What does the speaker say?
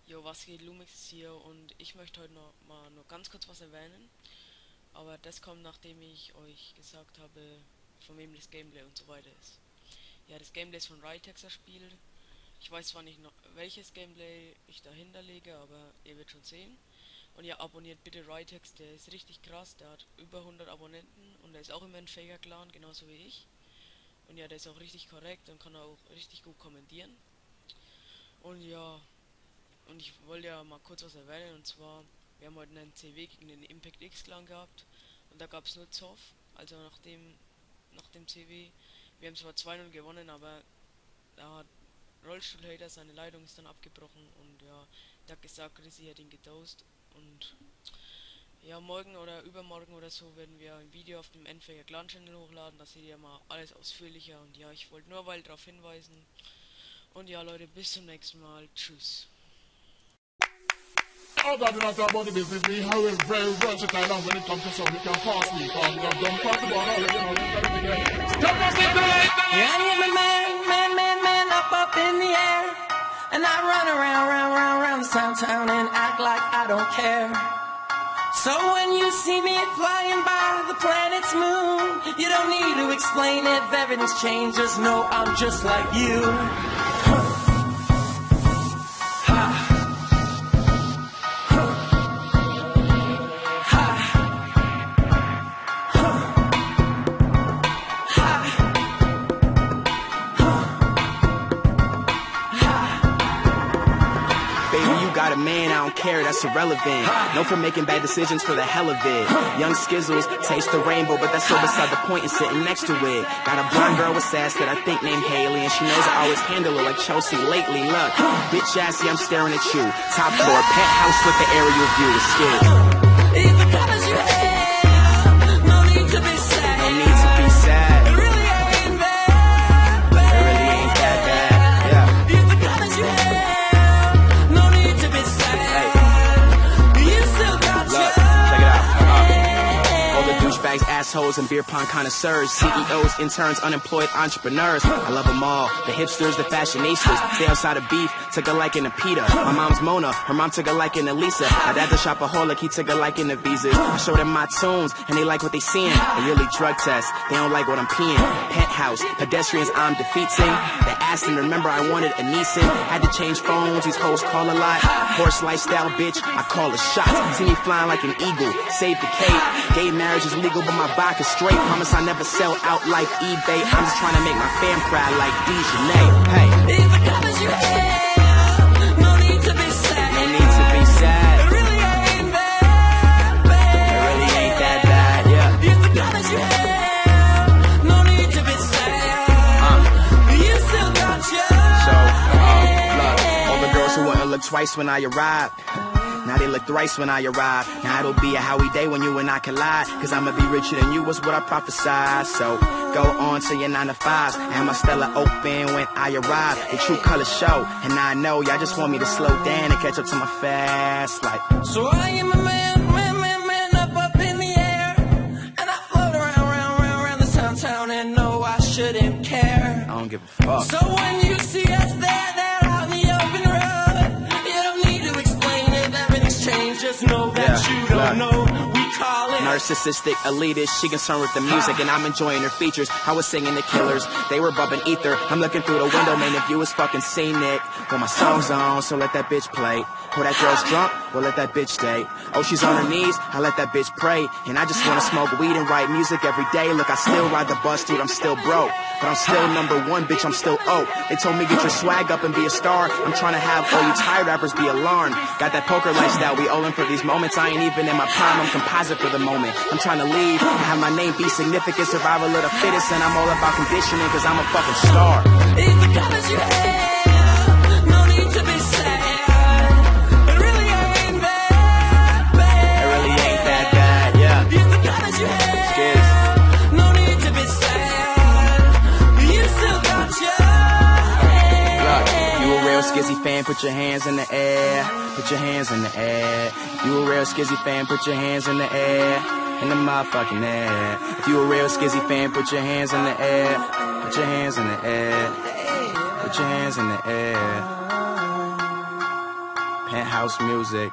Jo, was geht, Lumix ist hier und ich möchte heute noch mal nur ganz kurz was erwähnen. Aber das kommt, nachdem ich euch gesagt habe, von wem das Gameplay und so weiter ist. Ja, das Gameplay ist von Rytex erspielt. Ich weiß zwar nicht noch, welches Gameplay ich dahinter lege, aber ihr werdet schon sehen. Und ja, abonniert bitte Rytex, der ist richtig krass, der hat über 100 Abonnenten und der ist auch im Endfaker Clan, genauso wie ich. Und ja, der ist auch richtig korrekt und kann auch richtig gut kommentieren. Und ja, und ich wollte ja mal kurz was erwähnen, und zwar, wir haben heute einen CW gegen den Impact X Clan gehabt und da gab es nur Zoff, also nach dem CW. Wir haben zwar 2-0 gewonnen, aber da hat Rollstuhlhater, seine Leitung ist dann abgebrochen und ja, der hat gesagt, Chrissy hat ihn gedost und ja, morgen oder übermorgen oder so werden wir ein Video auf dem Endfaker Clan Channel hochladen, da seht ihr mal alles ausführlicher und ja, ich wollte nur mal darauf hinweisen und ja Leute, bis zum nächsten Mal, tschüss. I'd rather not talk about the business. We have a very versatile, and when it comes to something, you can pass me. Don't talk about all of it. Stop us in the light. Yeah, I need my man up in the air. And I run around this town and act like I don't care. So when you see me flying by the planet's moon, you don't need to explain it, everything's changed, just know I'm just like you. Got a man, I don't care, that's irrelevant. Known for making bad decisions for the hell of it. Young Skizzles, taste the rainbow, but that's so beside the point and sitting next to it. Got a blonde girl with sass that I think named Haley, and she knows I always handle her like Chelsea lately. Look, bitch assy, I'm staring at you. Top floor, penthouse with the aerial view, it's scared. It's the colors you have, no need to be sad. No need to be sad. It really ain't bad, bad. It really ain't that bad, yeah. It's the colors you have. Douchebags, assholes, and beer pong connoisseurs, CEOs, interns, unemployed entrepreneurs. I love them all. The hipsters, the fashionistas. Stay outside of beef, took a liking to Peter. My mom's Mona, her mom took a liking to Lisa. My dad's a shopaholic, he took a liking to visas. I show them my tunes, and they like what they seeing. They really drug test, they don't like what I'm peeing. Penthouse, pedestrians I'm defeating. They asked and remember I wanted a Nissan. Had to change phones, these hoes call a lot. Horse lifestyle, bitch, I call a shot. See me flying like an eagle, save the cape. Gay marriage is legal, but my back is straight. Promise I never sell out like eBay. I'm just trying to make my fam proud like Dejanay. Hey, these the colors you have. No need to be sad. No need to be sad. It really ain't bad, bad. It really ain't that bad, yeah. These the colors you have. No need to be sad. You still got yours. So, look, all the girls who wouldn't look twice when I arrive. Now they look thrice when I arrive. Now it'll be a Howie day when you and I collide. Cause I'ma be richer than you was what I prophesied. So go on to your 9 to 5s. And my Stella open when I arrive. The true colors show. And I know y'all just want me to slow down and catch up to my fast life. So I am a man up in the air. And I float around this town and know I shouldn't care. I don't give a fuck. So when you see us there out in the open road, you don't need to explain it, everything's changed, just know that you don't know, we call it narcissistic, elitist, she concerned with the music and I'm enjoying her features. I was singing the Killers, they were bumping ether. I'm looking through the window, man, the view is fucking scenic. Well, my song's on, so let that bitch play. Oh, that girl's drunk, well, let that bitch stay. Oh, she's on her knees, I let that bitch pray. And I just wanna smoke weed and write music every day. Look, I still ride the bus, dude, I'm still broke. But I'm still number one, bitch, I'm still O. They told me get your swag up and be a star. I'm trying to have all you Thai rappers be alarmed. Got that poker lifestyle, we all in for these moments. I ain't even in my prime, I'm composite for the moment. I'm trying to leave, have my name be significant. Survival of the fittest, and I'm all about conditioning, cause I'm a fucking star. It's the colors you have, no need to be sad. It really ain't bad, bad. It really ain't that bad, yeah. It's the colors you have, Skiz. no need to be sad. You still got yours. Look, you a real Skizzy fan, put your hands in the air. Put your hands in the air. If you a real Skizzy fan, put your hands in the air. In the motherfucking air. If you a real Skizzy fan, put your hands in the air. Put your hands in the air. Put your hands in the air. house music.